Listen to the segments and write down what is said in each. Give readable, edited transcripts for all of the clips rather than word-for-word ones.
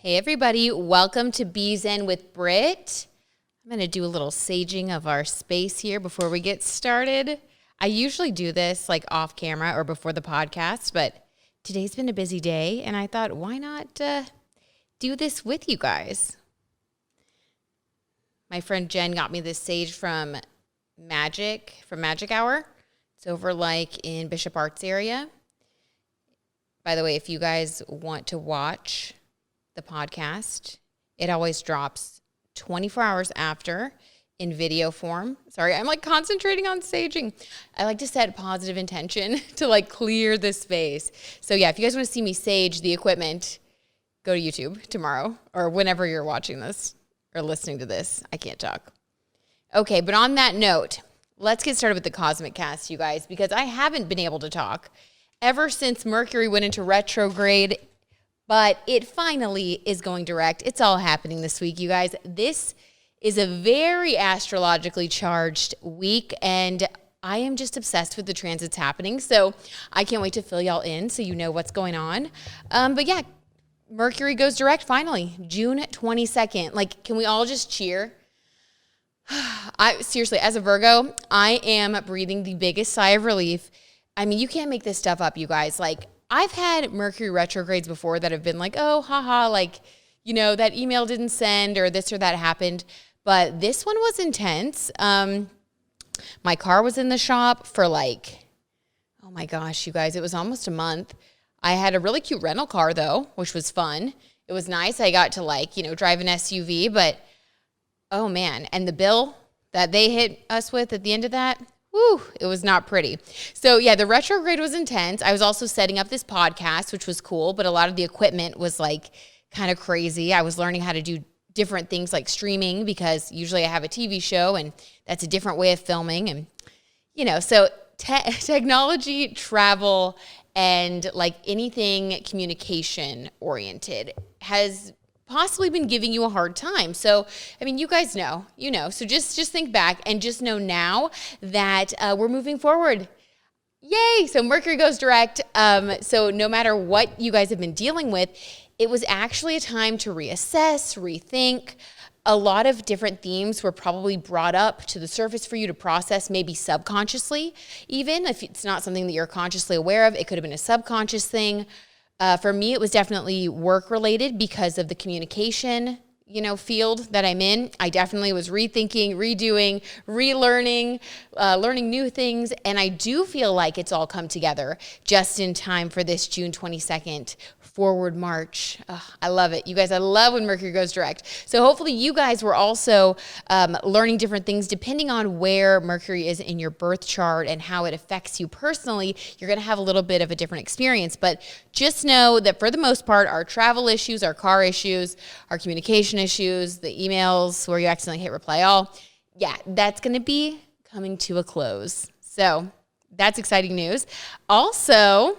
Hey everybody, welcome to BZen with Brit. I'm going to do a little saging of our space here before we get started. I usually do this like off camera or before the podcast, but today's been a busy day and I thought, why not do this with you guys? My friend Jen got me this sage from Magic Hour. It's over like in Bishop Arts area. By the way, if you guys want to watch the podcast, it always drops 24 hours after in video form. Sorry, I'm like concentrating on saging. I like to set positive intention to like clear the space. So yeah, if you guys want to see me sage the equipment, go to YouTube tomorrow or whenever you're watching this or listening to this. I can't talk. Okay, but on that note, let's get started with the Cosmic Cast, you guys, because I haven't been able to talk ever since Mercury went into retrograde. But it finally is going direct. It's all happening this week, you guys. This is a very astrologically charged week, and I am just obsessed with the transits happening. So I can't wait to fill y'all in so you know what's going on. But yeah, Mercury goes direct finally, June 22nd. Like, can we all just cheer? Seriously, as a Virgo, I am breathing the biggest sigh of relief. I mean, you can't make this stuff up, you guys. Like, I've had Mercury retrogrades before that have been like, oh, haha, like, you know, that email didn't send or this or that happened. But this one was intense. My car was in the shop for like, oh my gosh, you guys, it was almost a month. I had a really cute rental car though, which was fun. It was nice. I got to like, you know, drive an SUV, but oh man. And the bill that they hit us with at the end of that, whew, it was not pretty. So yeah, the retrograde was intense. I was also setting up this podcast, which was cool, but a lot of the equipment was like kind of crazy. I was learning how to do different things like streaming because usually I have a TV show and that's a different way of filming. And, you know, so technology, travel, and like anything communication oriented has possibly been giving you a hard time. So, I mean, you guys know, you know, so just think back and just know now that we're moving forward. Yay. So Mercury goes direct. So no matter what you guys have been dealing with, it was actually a time to reassess, rethink. A lot of different themes were probably brought up to the surface for you to process, maybe subconsciously, even if it's not something that you're consciously aware of. It could have been a subconscious thing. For me, it was definitely work related because of the communication, you know, field that I'm in. I definitely was rethinking, redoing, relearning, learning new things. And I do feel like it's all come together just in time for this June 22nd forward march. I love it. You guys, I love when Mercury goes direct. So hopefully you guys were also learning different things depending on where Mercury is in your birth chart and how it affects you personally. You're going to have a little bit of a different experience, but just know that for the most part, our travel issues, our car issues, our communication issues, the emails where you accidentally hit reply all, yeah, that's going to be coming to a close. So that's exciting news. Also,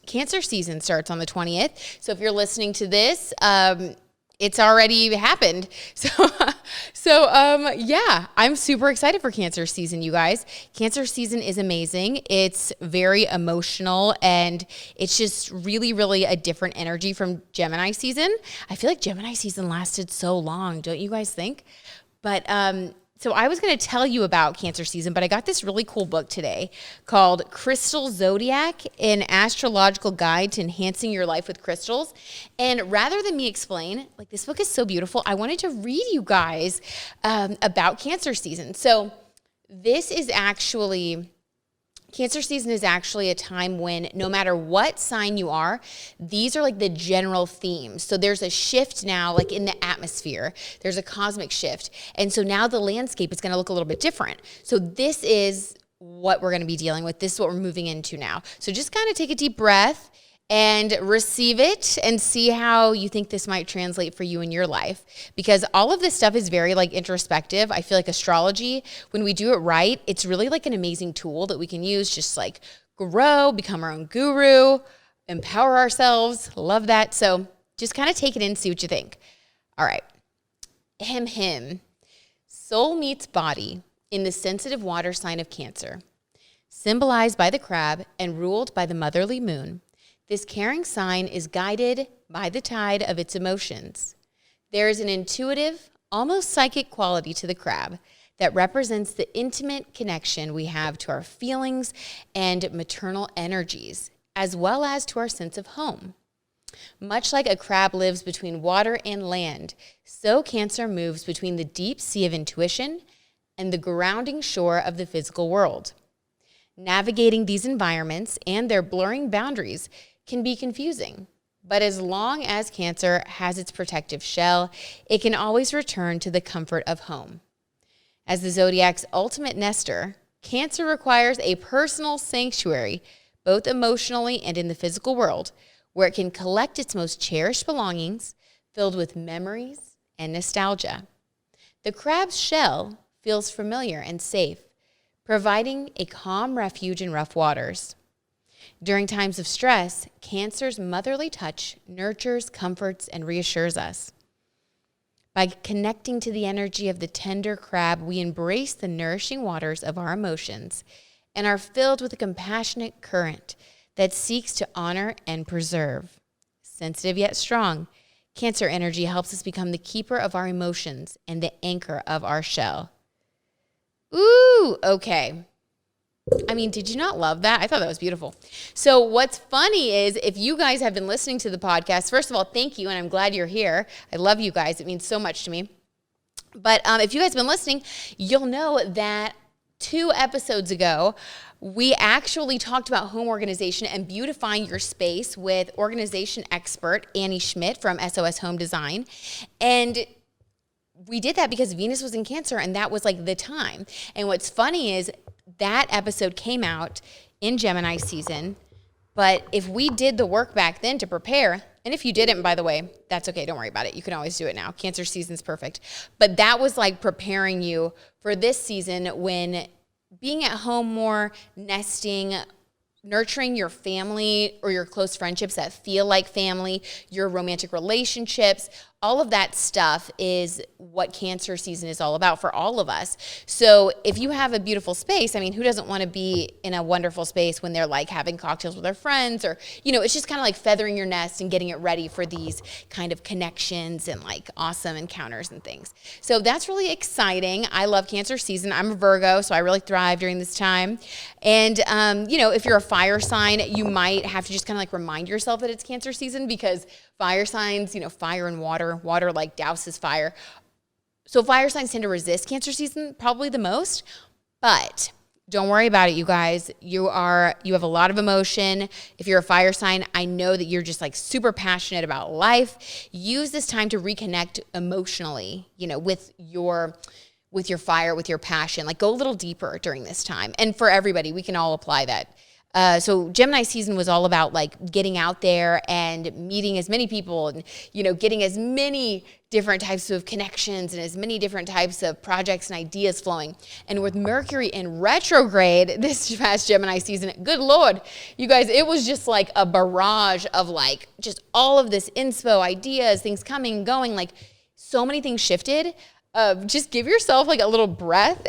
Cancer season starts on the 20th. So if you're listening to this, it's already happened. So yeah, I'm super excited for Cancer season, you guys. Cancer season is amazing. It's very emotional and it's just really, really a different energy from Gemini season. I feel like Gemini season lasted so long, don't you guys think? But so I was going to tell you about Cancer season, but I got this really cool book today called Crystal Zodiac, an astrological guide to enhancing your life with crystals. And rather than me explain, like this book is so beautiful, I wanted to read you guys about Cancer season. So this is actually... Cancer season is actually a time when no matter what sign you are, these are like the general themes. So there's a shift now, like in the atmosphere, there's a cosmic shift. And so now the landscape is going to look a little bit different. So this is what we're going to be dealing with. This is what we're moving into now. So just kind of take a deep breath and receive it and see how you think this might translate for you in your life. Because all of this stuff is very like introspective. I feel like astrology, when we do it right, it's really like an amazing tool that we can use, just like grow, become our own guru, empower ourselves. Love that. So just kind of take it in, see what you think. All right. Soul meets body in the sensitive water sign of Cancer, symbolized by the crab and ruled by the motherly moon. This caring sign is guided by the tide of its emotions. There is an intuitive, almost psychic quality to the crab that represents the intimate connection we have to our feelings and maternal energies, as well as to our sense of home. Much like a crab lives between water and land, so Cancer moves between the deep sea of intuition and the grounding shore of the physical world. Navigating these environments and their blurring boundaries can be confusing, but as long as Cancer has its protective shell, it can always return to the comfort of home. As the zodiac's ultimate nester, Cancer requires a personal sanctuary, both emotionally and in the physical world, where it can collect its most cherished belongings, filled with memories and nostalgia. The crab's shell feels familiar and safe, providing a calm refuge in rough waters. During times of stress, Cancer's motherly touch nurtures, comforts, and reassures us. By connecting to the energy of the tender crab, we embrace the nourishing waters of our emotions and are filled with a compassionate current that seeks to honor and preserve. Sensitive yet strong, Cancer energy helps us become the keeper of our emotions and the anchor of our shell. Ooh, okay. I mean, did you not love that? I thought that was beautiful. So what's funny is if you guys have been listening to the podcast, first of all, thank you, and I'm glad you're here. I love you guys. It means so much to me. But if you guys have been listening, you'll know that 2 episodes ago, we actually talked about home organization and beautifying your space with organization expert Annie Schmidt from SOS Home Design. And we did that because Venus was in Cancer, and that was like the time. And what's funny is that episode came out in Gemini season, but if we did the work back then to prepare, and if you didn't, by the way, that's okay, don't worry about it. You can always do it now. Cancer season's perfect. But that was like preparing you for this season when being at home more, nesting, nurturing your family or your close friendships that feel like family, your romantic relationships, all of that stuff is what Cancer season is all about for all of us. So if you have a beautiful space, I mean, who doesn't want to be in a wonderful space when they're like having cocktails with their friends or, you know, it's just kind of like feathering your nest and getting it ready for these kind of connections and like awesome encounters and things. So that's really exciting. I love Cancer season. I'm a Virgo, so I really thrive during this time. And, you know, if you're a fire sign, you might have to just kind of like remind yourself that it's Cancer season because fire signs, you know, fire and water like douses fire. So fire signs tend to resist Cancer season probably the most, but don't worry about it, you guys. You have a lot of emotion. If you're a fire sign, I know that you're just like super passionate about life. Use this time to reconnect emotionally, you know, with your fire, with your passion. Like go a little deeper during this time. And for everybody, we can all apply that. So Gemini season was all about like getting out there and meeting as many people and, you know, getting as many different types of connections and as many different types of projects and ideas flowing. And with Mercury in retrograde this past Gemini season, good Lord, you guys, it was just like a barrage of like just all of this inspo, ideas, things coming and going, like so many things shifted. Just give yourself like a little breath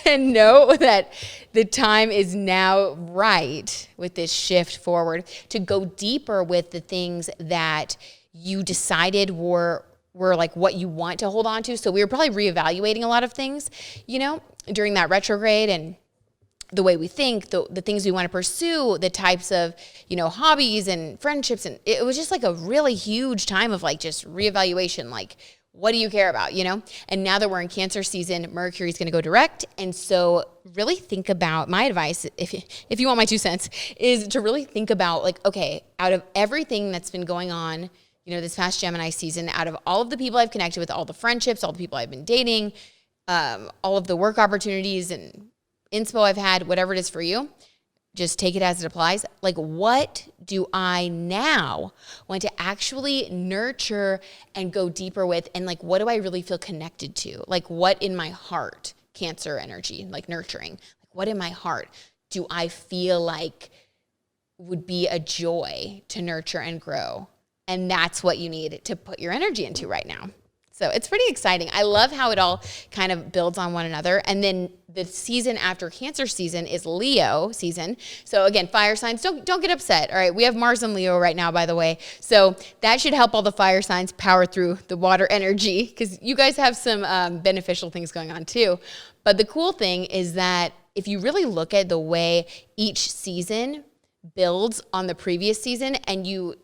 and know that the time is now right with this shift forward to go deeper with the things that you decided were like what you want to hold on to. So we were probably reevaluating a lot of things, you know, during that retrograde and the way we think, the things we want to pursue, the types of, you know, hobbies and friendships. And it was just like a really huge time of like just reevaluation, like, what do you care about, you know? And now that we're in Cancer season, Mercury's going to go direct. And so really think about, my advice, if you want my 2 cents, is to really think about like, okay, out of everything that's been going on, you know, this past Gemini season, out of all of the people I've connected with, all the friendships, all the people I've been dating, all of the work opportunities and inspo I've had, whatever it is for you, just take it as it applies. Like, what do I now want to actually nurture and go deeper with? And like, what do I really feel connected to? Like, what in my heart, Cancer energy, like nurturing, like what in my heart do I feel like would be a joy to nurture and grow? And that's what you need to put your energy into right now. So it's pretty exciting. I love how it all kind of builds on one another. And then the season after Cancer season is Leo season. So again, fire signs, don't get upset. All right, we have Mars in Leo right now, by the way. So that should help all the fire signs power through the water energy, because you guys have some beneficial things going on too. But the cool thing is that if you really look at the way each season builds on the previous season, and you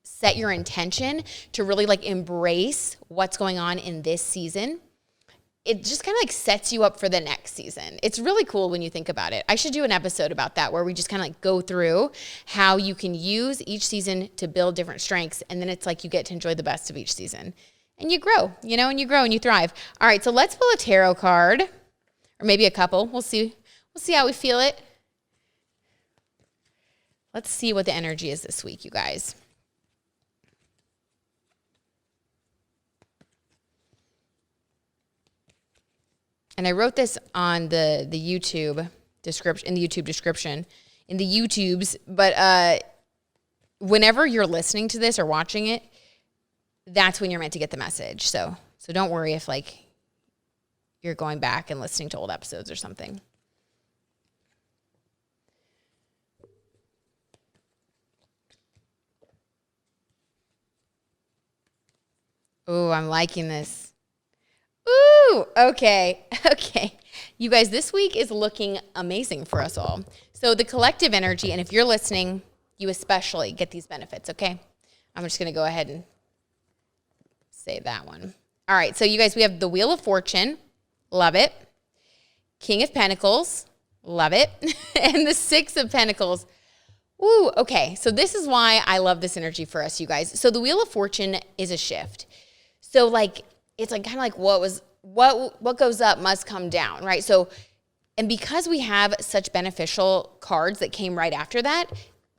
set your intention to really like embrace what's going on in this season, it just kind of like sets you up for the next season. It's really cool when you think about it. I should do an episode about that, where we just kind of like go through how you can use each season to build different strengths. And then it's like you get to enjoy the best of each season, and you grow, and you grow and you thrive. All right. So let's pull a tarot card, or maybe a couple. We'll see how we feel it. Let's see what the energy is this week, you guys. And I wrote this on the YouTube description, in the YouTube description, in the YouTubes. But whenever you're listening to this or watching it, that's when you're meant to get the message. So don't worry if like you're going back and listening to old episodes or something. Ooh, I'm liking this. Ooh, okay. You guys, this week is looking amazing for us all. So the collective energy, and if you're listening, you especially get these benefits, okay? I'm just going to go ahead and say that one. All right, so you guys, we have the Wheel of Fortune. Love it. King of Pentacles. Love it. And the Six of Pentacles. Ooh, okay. So this is why I love this energy for us, you guys. So the Wheel of Fortune is a shift. So like, it's like kind of like what goes up must come down, right? So, and because we have such beneficial cards that came right after that,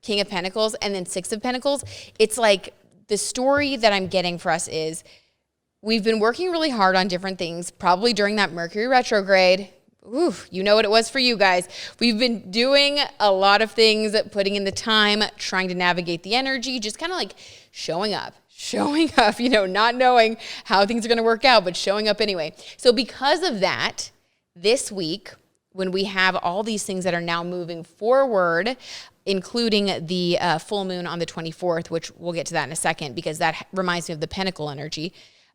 King of Pentacles and then Six of Pentacles, it's like the story that I'm getting for us is we've been working really hard on different things, probably during that Mercury retrograde. Ooh, you know what it was for you guys. We've been doing a lot of things, putting in the time, trying to navigate the energy, just kind of like showing up, not knowing how things are going to work out, but showing up anyway. So because of that, this week, when we have all these things that are now moving forward, including the full moon on the 24th, which we'll get to that in a second, because that reminds me of the Pentacle energy.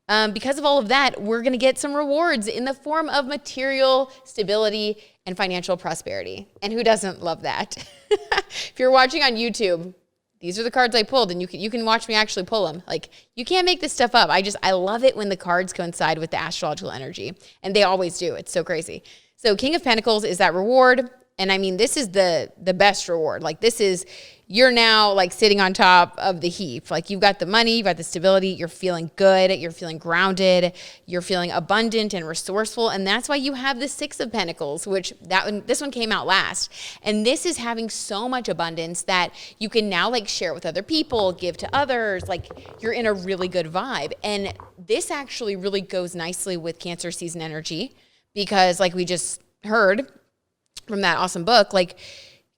Because of all of that, we're going to get some rewards in the form of material stability and financial prosperity. And who doesn't love that? If you're watching on YouTube, these are the cards I pulled, and you can watch me actually pull them. Like, you can't make this stuff up. I love it when the cards coincide with the astrological energy, and they always do. It's so crazy. So King of Pentacles is that reward. And I mean, this is the best reward. Like, this is, you're now like sitting on top of the heap. Like, you've got the money, you've got the stability, you're feeling good, you're feeling grounded, you're feeling abundant and resourceful. And that's why you have the Six of Pentacles, which this one came out last. And this is having so much abundance that you can now like share with other people, give to others. Like, you're in a really good vibe. And this actually really goes nicely with Cancer season energy, because like we just heard from that awesome book, like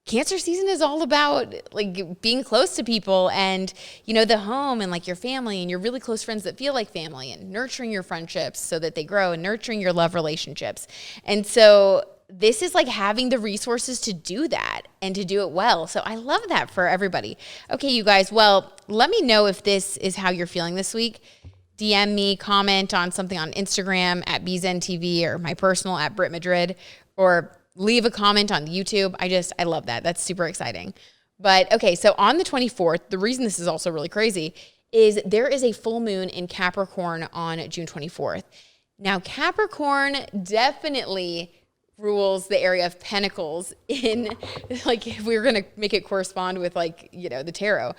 Cancer season is all about like being close to people and, the home and like your family and your really close friends that feel like family, and nurturing your friendships so that they grow, and nurturing your love relationships. And so this is like having the resources to do that and to do it well. So I love that for everybody. Okay, you guys, well, let me know if this is how you're feeling this week. DM me, comment on something on Instagram at BZen TV, or my personal at Brit Madrid, or leave a comment on YouTube. I love that. That's super exciting. But okay, so on the 24th, the reason this is also really crazy is there is a full moon in Capricorn on June 24th. Now, Capricorn definitely rules the area of Pentacles in, like, if we were going to make it correspond with like, the tarot,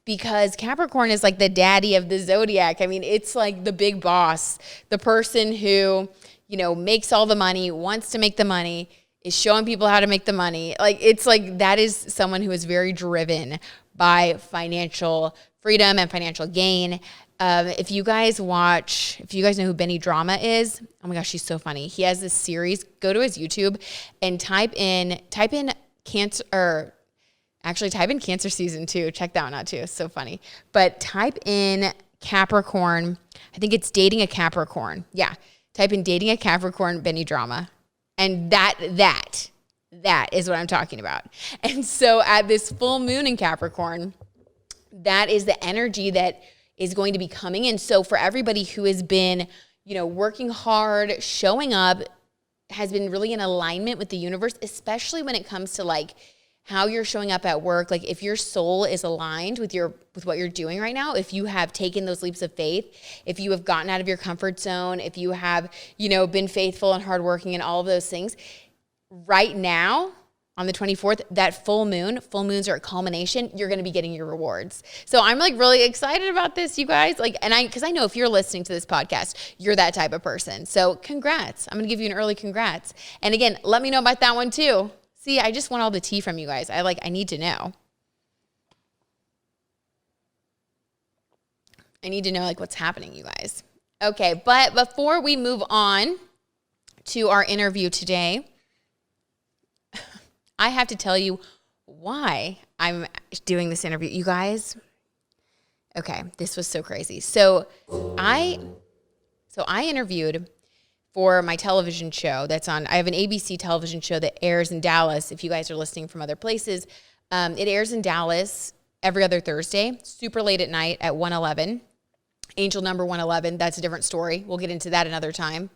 because Capricorn is like the daddy of the zodiac. I mean, it's like the big boss, the person who, makes all the money, wants to make the money, is showing people how to make the money. Like, it's like that is someone who is very driven by financial freedom and financial gain. If you guys know who Benny Drama is, oh my gosh, she's so funny. He has this series. Go to his YouTube and type in Cancer, or actually type in Cancer season 2. Check that one out too. It's so funny. But type in Capricorn. I think it's dating a Capricorn. Yeah. Type in dating a Capricorn Benny drama. And that is what I'm talking about. And so at this full moon in Capricorn, that is the energy that is going to be coming in. So for everybody who has been, working hard, showing up, has been really in alignment with the universe, especially when it comes to like how you're showing up at work. Like if your soul is aligned with what you're doing right now, if you have taken those leaps of faith, if you have gotten out of your comfort zone, if you have, been faithful and hardworking and all of those things, right now on the 24th, that full moons are a culmination, you're going to be getting your rewards. So I'm like really excited about this, you guys. Because I know if you're listening to this podcast, you're that type of person. So congrats. I'm going to give you an early congrats. And again, let me know about that one too. See, I just want all the tea from you guys. I need to know. I need to know what's happening, you guys. Okay, but before we move on to our interview today, I have to tell you why I'm doing this interview. You guys, okay, this was so crazy. So I interviewed for my television show I have an ABC television show that airs in Dallas. If you guys are listening from other places, it airs in Dallas every other Thursday, super late at night at 1:11. Angel number 111, that's a different story. We'll get into that another time.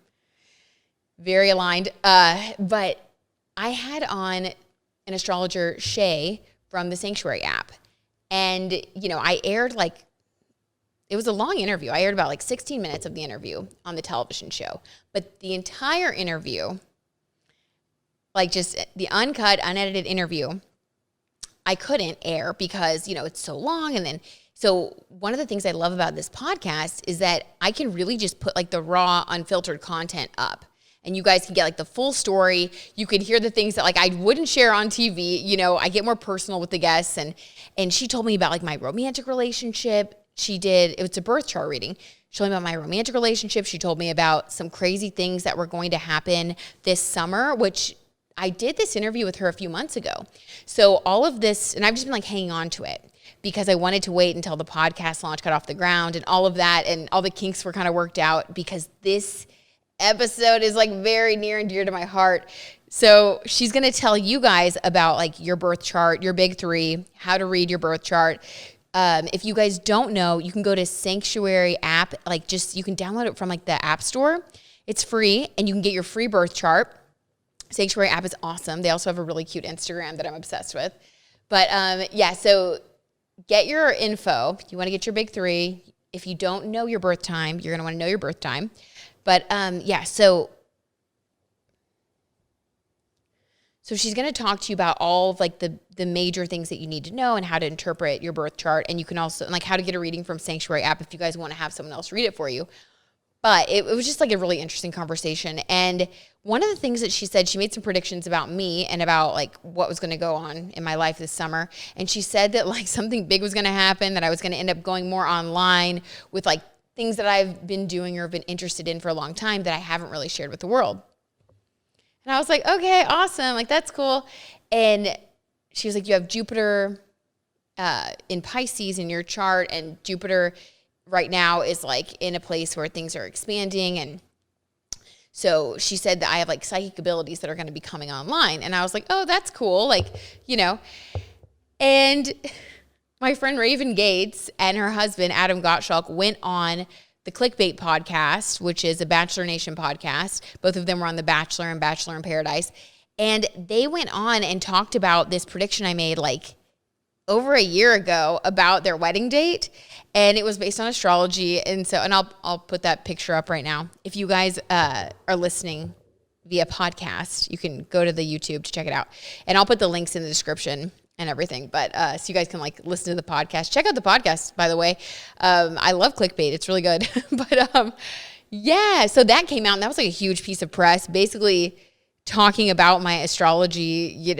Very aligned. But I had on an Astrologer Shea from the Sanctuary app. And, I aired it was a long interview. I aired about 16 minutes of the interview on the television show. But the entire interview, just the uncut, unedited interview, I couldn't air because, it's so long. And then, so one of the things I love about this podcast is that I can really just put the raw, unfiltered content up. And you guys can get the full story. You can hear the things that I wouldn't share on TV. I get more personal with the guests. And she told me about my romantic relationship. It was a birth chart reading. She told me about my romantic relationship. She told me about some crazy things that were going to happen this summer, which I did this interview with her a few months ago. So all of this, and I've just been hanging on to it because I wanted to wait until the podcast launch got off the ground and all of that, and all the kinks were kind of worked out, because this episode is very near and dear to my heart. So she's going to tell you guys about your birth chart, your big three, how to read your birth chart. If you guys don't know, you can go to Sanctuary app, you can download it from the App Store. It's free and you can get your free birth chart. Sanctuary app is awesome. They also have a really cute Instagram that I'm obsessed with. But so get your info. You want to get your big three. If you don't know your birth time, you're going to want to know your birth time. But so she's going to talk to you about all of the major things that you need to know and how to interpret your birth chart. And you can also, how to get a reading from Sanctuary app if you guys want to have someone else read it for you. But it was just a really interesting conversation. And one of the things that she said, she made some predictions about me and about what was going to go on in my life this summer. And she said that something big was going to happen, that I was going to end up going more online with things that I've been doing or been interested in for a long time that I haven't really shared with the world. And I was like, okay, awesome. That's cool. And she was like, you have Jupiter in Pisces in your chart, and Jupiter right now is in a place where things are expanding. And so she said that I have psychic abilities that are going to be coming online. And I was like, oh, that's cool. And my friend Raven Gates and her husband, Adam Gottschalk, went on the Clickbait podcast, which is a Bachelor Nation podcast. Both of them were on The Bachelor and Bachelor in Paradise. And they went on and talked about this prediction I made over a year ago about their wedding date. And it was based on astrology. And I'll put that picture up right now. If you guys are listening via podcast, you can go to the YouTube to check it out. And I'll put the links in the description and everything. But so you guys can listen to the podcast. Check out the podcast, by the way. I love Clickbait. It's really good. But so that came out, and that was a huge piece of press, basically talking about my astrology,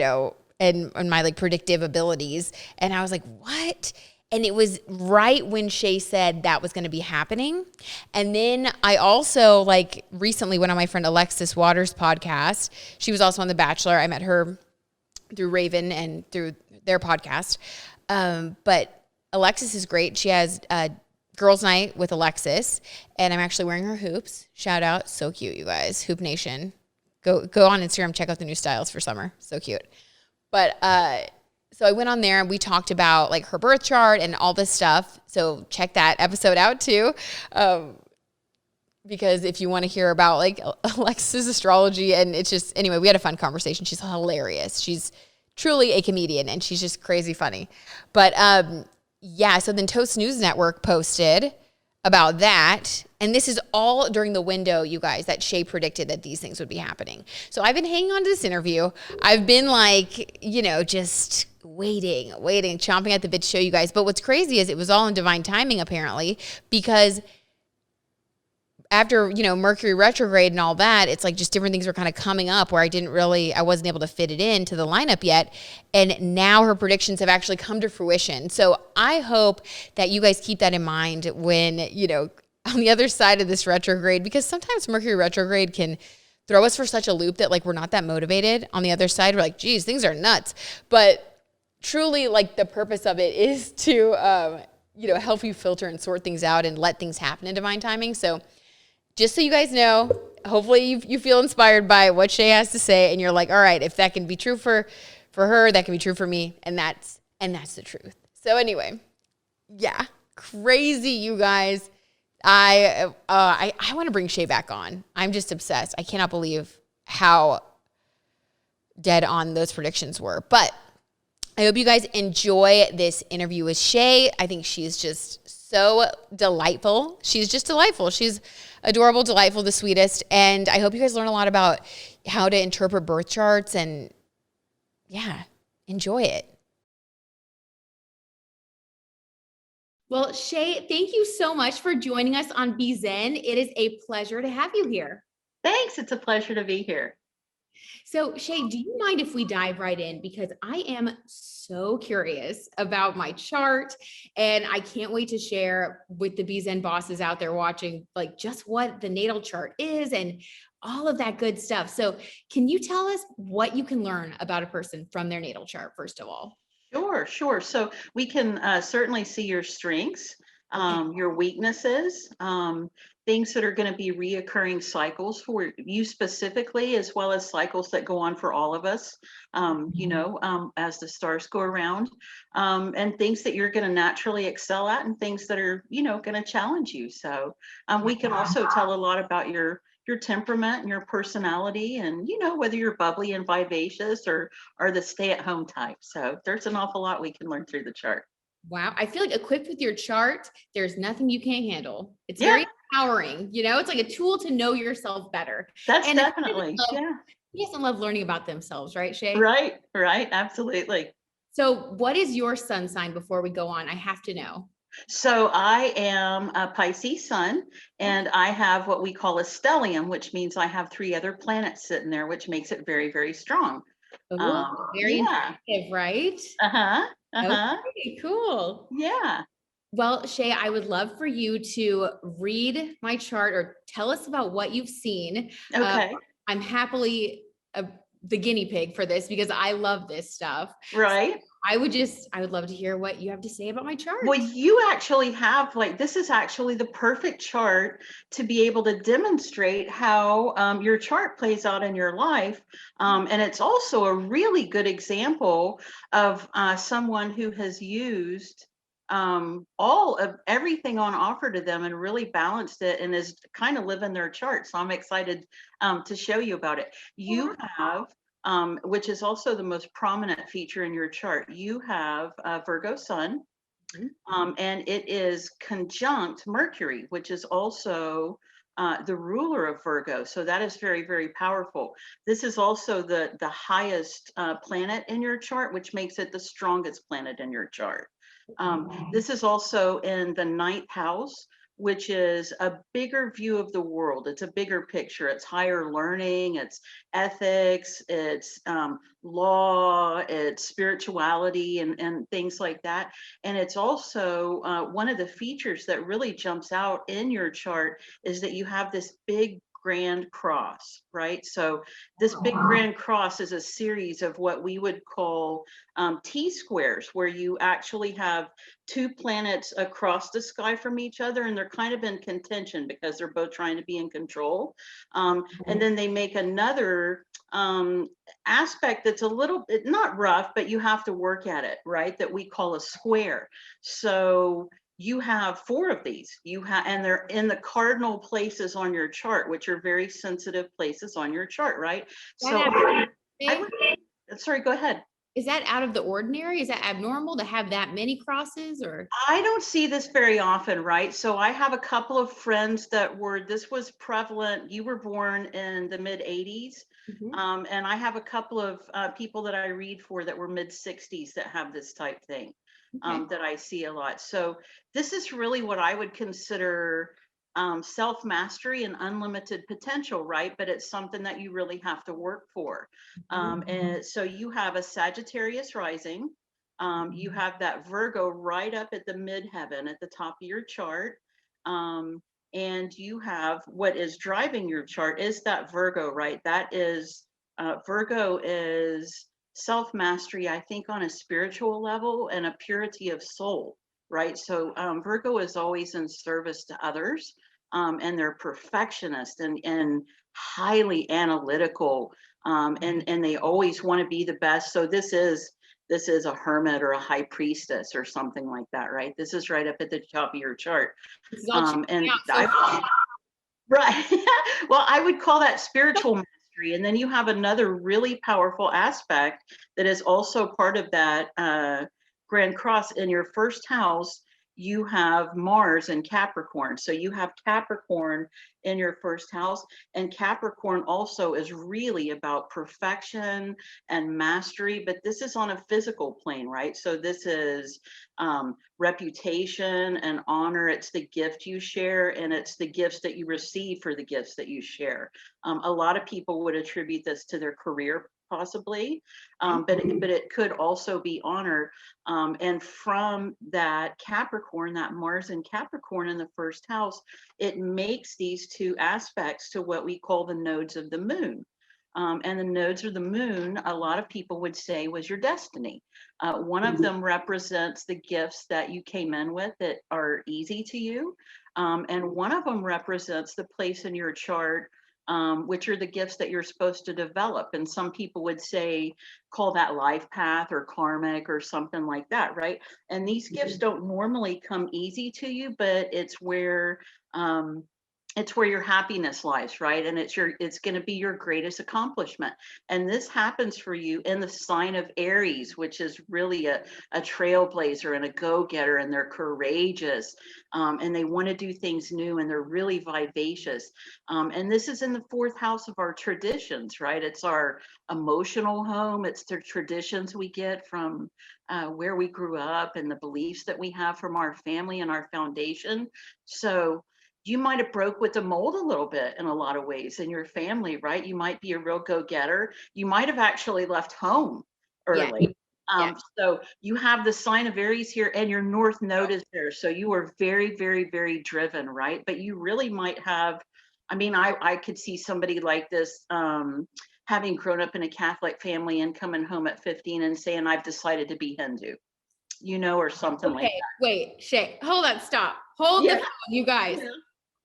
and my predictive abilities. And I was like, what? And it was right when Shea said that was going to be happening. And then I also recently went on my friend Alexis Waters' podcast. She was also on The Bachelor. I met her through Raven and through their podcast. But Alexis is great. She has girls' night with Alexis, and I'm actually wearing her hoops. Shout out, so cute, you guys. Hoop Nation. Go on Instagram, check out the new styles for summer. So cute. But so I went on there and we talked about like her birth chart and all this stuff. So check that episode out too. Because if you want to hear about like Alexis astrology, and it's just, anyway, we had a fun conversation. She's hilarious. She's truly a comedian and she's just crazy funny. But yeah, so then Toast News Network posted about that. And this is all during the window, you guys, that Shea predicted that these things would be happening. So I've been hanging on to this interview. I've been like, you know, just waiting, chomping at the bit to show you guys. But what's crazy is it was all in divine timing, apparently, because after, you know, Mercury retrograde and all that, it's like just different things were kind of coming up where I wasn't able to fit it into the lineup yet. And now her predictions have actually come to fruition. So I hope that you guys keep that in mind when, you know, on the other side of this retrograde, because sometimes Mercury retrograde can throw us for such a loop that like we're not that motivated. On the other side, we're like, geez, things are nuts. But truly, like, the purpose of it is to, you know, help you filter and sort things out and let things happen in divine timing. So just so you guys know, hopefully you feel inspired by what Shea has to say, and you're like, all right, if that can be true for her, that can be true for me, and that's the truth. So anyway, yeah, crazy, you guys. I want to bring Shea back on. I'm just obsessed. I cannot believe how dead on those predictions were. But I hope you guys enjoy this interview with Shea. I think she's just so delightful. She's just delightful. She's adorable, delightful, the sweetest. And I hope you guys learn a lot about how to interpret birth charts, and yeah, enjoy it. Well, Shea, thank you so much for joining us on BZen. It is a pleasure to have you here. Thanks. It's a pleasure to be here. So, Shea, do you mind if we dive right in? Because I am so curious about my chart, and I can't wait to share with the BZen bosses out there watching, like, just what the natal chart is and all of that good stuff. So can you tell us what you can learn about a person from their natal chart, first of all? Sure. So we can certainly see your strengths, your weaknesses, things that are going to be reoccurring cycles for you specifically, as well as cycles that go on for all of us, as the stars go around, and things that you're going to naturally excel at, and things that are, going to challenge you. So we can also tell a lot about your temperament and your personality, and whether you're bubbly and vivacious or the stay-at-home type. So there's an awful lot we can learn through the chart. Wow. I feel like equipped with your chart, there's nothing you can't handle. It's very empowering. It's like a tool to know yourself better. That's definitely, You guys love learning about themselves, right, Shea? Right. Absolutely. So what is your sun sign before we go on? I have to know. So I am a Pisces sun, and I have what we call a stellium, which means I have 3 other planets sitting there, which makes it very, very strong. Very intuitive, right? Okay, cool. Yeah. Well, Shea, I would love for you to read my chart or tell us about what you've seen. Okay. I'm happily the guinea pig for this because I love this stuff. Right. So I would love to hear what you have to say about my chart. Well, you actually have, this is actually the perfect chart to be able to demonstrate how your chart plays out in your life. And it's also a really good example of someone who has used all of everything on offer to them and really balanced it and is kind of living their chart. So I'm excited to show you about it. You have which is also the most prominent feature in your chart. You have Virgo sun, and it is conjunct Mercury, which is also the ruler of Virgo. So that is very, very powerful. This is also the highest planet in your chart, which makes it the strongest planet in your chart. This is also in the 9th house, which is a bigger view of the world. It's a bigger picture. It's higher learning, it's ethics, it's law, it's spirituality, and things like that. And it's also one of the features that really jumps out in your chart is that you have this big grand cross, right? So this big grand cross is a series of what we would call T-squares, where you actually have two planets across the sky from each other, and they're kind of in contention because they're both trying to be in control. And then they make another aspect that's a little bit not rough, but you have to work at it, right? That we call a square. So you have four of these. And they're in the cardinal places on your chart, which are very sensitive places on your chart, right? So sorry, go ahead. Is that out of the ordinary? Is that abnormal to have that many crosses, or? I don't see this very often, right? So I have a couple of friends this was prevalent. You were born in the mid 80s. And I have a couple of people that I read for that were mid 60s that have this type thing that I see a lot. So this is really what I would consider self-mastery and unlimited potential, right? But it's something that you really have to work for. And so you have a Sagittarius rising. You have that Virgo right up at the midheaven at the top of your chart. And you have what is driving your chart is that Virgo, right? That is, Virgo is self-mastery, I think, on a spiritual level and a purity of soul, right? So Virgo is always in service to others, and they're perfectionist and highly analytical, and they always want to be the best. So this is a hermit or a high priestess or something like that, right? This is right up at the top of your chart. Right. Well, I would call that spiritual mastery. And then you have another really powerful aspect that is also part of that Grand Cross. In your first house, you have Mars and Capricorn. So you have Capricorn in your first house. And Capricorn also is really about perfection and mastery, but this is on a physical plane, right? So this is reputation and honor. It's the gift you share, and it's the gifts that you receive for the gifts that you share. A lot of people would attribute this to their career, possibly, but it could also be honor. And from that Capricorn, that Mars and Capricorn in the first house, it makes these two aspects to what we call the nodes of the moon. And the nodes of the moon, a lot of people would say, was your destiny. One of them represents the gifts that you came in with that are easy to you. And one of them represents the place in your chart, which are the gifts that you're supposed to develop. And some people would say, call that life path or karmic or something like that, right? And these gifts don't normally come easy to you, but it's where your happiness lies, right? And it's going to be your greatest accomplishment. And this happens for you in the sign of Aries, which is really a trailblazer and a go-getter, and they're courageous, and they want to do things new, and they're really vivacious. And this is in the fourth house of our traditions, right? It's our emotional home. It's the traditions we get from where we grew up and the beliefs that we have from our family and our foundation. So you might have broke with the mold a little bit in a lot of ways in your family, right? You might be a real go-getter. You might have actually left home early. So you have the sign of Aries here, and your north node is there. So you are very, very, very driven, right? But you really might have, I mean, I could see somebody like this having grown up in a Catholic family and coming home at 15 and saying, I've decided to be Hindu, or something like that. Wait, Shay, hold on, stop. Hold the phone, you guys.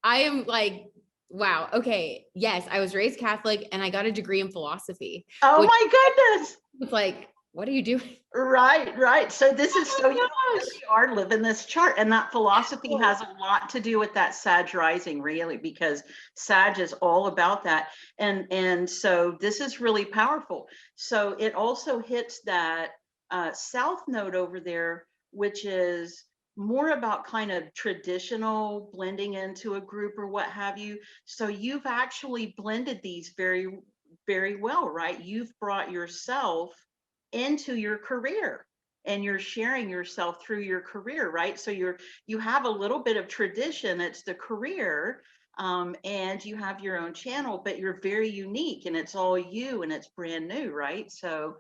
I am like, wow. Okay. Yes, I was raised Catholic and I got a degree in philosophy. Oh my goodness. It's like, what are you doing? Right. So this is you really are living this chart, and that philosophy has a lot to do with that Sag rising, really, because Sag is all about that. And so this is really powerful. So it also hits that south node over there, which is more about kind of traditional blending into a group or what have you. So you've actually blended these very, very well, right? You've brought yourself into your career, and you're sharing yourself through your career, right? So you have a little bit of tradition. It's the career, and you have your own channel, but you're very unique, and it's all you, and it's brand new, right? So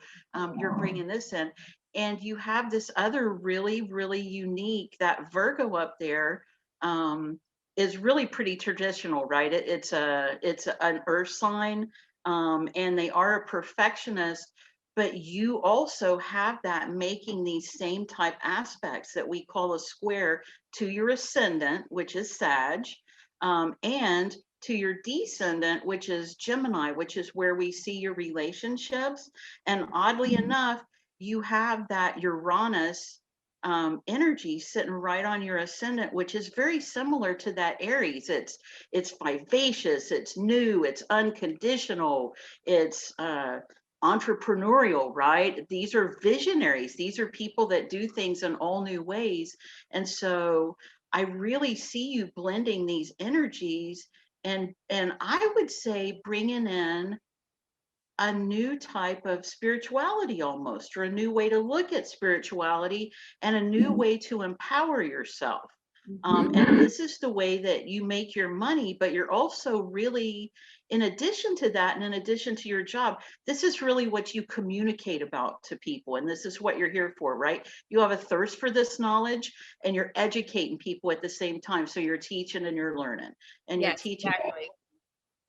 you're bringing this in. And you have this other really, really unique, that Virgo up there is really pretty traditional, right? It's an earth sign, and they are a perfectionist, but you also have that making these same type aspects that we call a square to your ascendant, which is Sag, and to your descendant, which is Gemini, which is where we see your relationships. And oddly enough, you have that Uranus energy sitting right on your ascendant, which is very similar to that Aries. It's vivacious, it's new, it's unconditional, it's entrepreneurial, right? These are visionaries. These are people that do things in all new ways. And so I really see you blending these energies, and I would say bringing in a new type of spirituality almost, or a new way to look at spirituality and a new way to empower yourself. And this is the way that you make your money, but you're also really, in addition to that, and in addition to your job, this is really what you communicate about to people. And this is what you're here for, right? You have a thirst for this knowledge and you're educating people at the same time. So you're teaching and you're learning and you're Yes, teaching. exactly.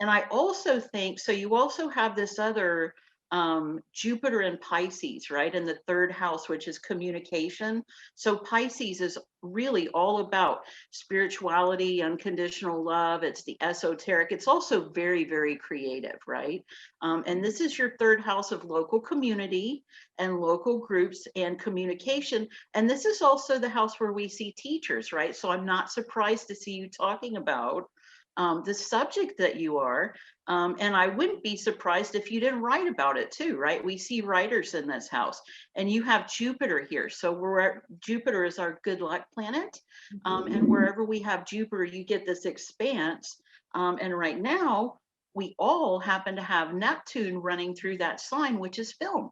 And I also think, so you also have this other Jupiter in Pisces, right? In the third house, which is communication. So Pisces is really all about spirituality, unconditional love. It's the esoteric. It's also very, very creative, right? And this is your third house of local community and local groups and communication. And this is also the house where we see teachers, right? So I'm not surprised to see you talking about the subject that you are. And I wouldn't be surprised if you didn't write about it too, right? We see writers in this house, and you have Jupiter here. So Jupiter is our good luck planet. And wherever we have Jupiter, you get this expanse. And right now, we all happen to have Neptune running through that sign, which is film.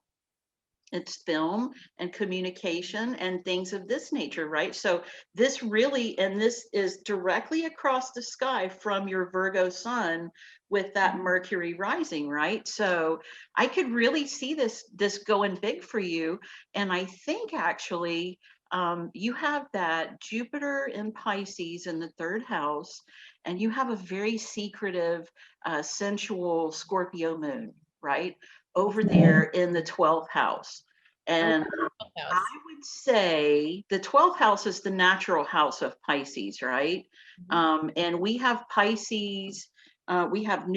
It's film and communication and things of this nature, right? So this really, and this is directly across the sky from your Virgo sun with that Mercury rising, right? So I could really see this going big for you. And I think actually you have that Jupiter in Pisces in the third house, and you have a very secretive, sensual Scorpio moon, right? Over there in the 12th house. And I would say the 12th house is the natural house of Pisces, right? And we have Pisces, we have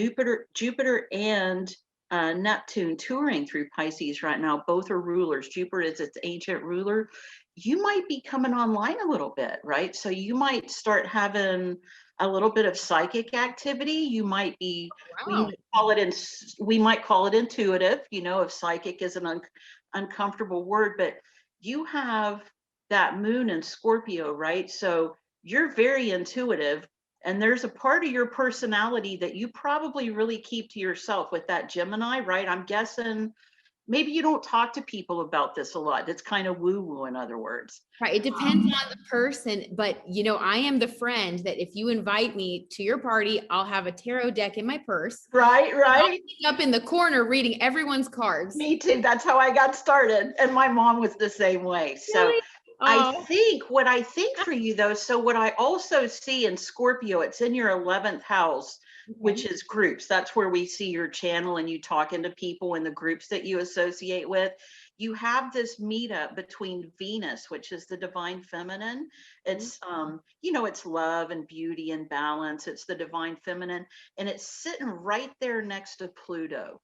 Jupiter and Neptune touring through Pisces right now. Both are rulers. Jupiter is its ancient ruler. You might be coming online a little bit, right? So you might start having a little bit of psychic activity. You might be, Wow. we might call it intuitive, you know, if psychic is an uncomfortable word, but you have that moon in Scorpio, right? So you're very intuitive, and there's a part of your personality that you probably really keep to yourself with that Gemini, right? I'm guessing maybe you don't talk to people about this a lot. That's kind of woo-woo, in other words. Right. It depends on the person, but you know, I am the friend that if you invite me to your party, I'll have a tarot deck in my purse. Right, I'll right. be up in the corner reading everyone's cards. Me too. That's how I got started. And my mom was the same way. So Really? I Oh, think what I think for you though, so what I also see in Scorpio, it's in your 11th house, which is groups. That's where we see your channel and you talking to people in the groups that you associate with. You have this meetup between Venus, which is the divine feminine. It's you know, it's love and beauty and balance. It's the divine feminine, and it's sitting right there next to Pluto.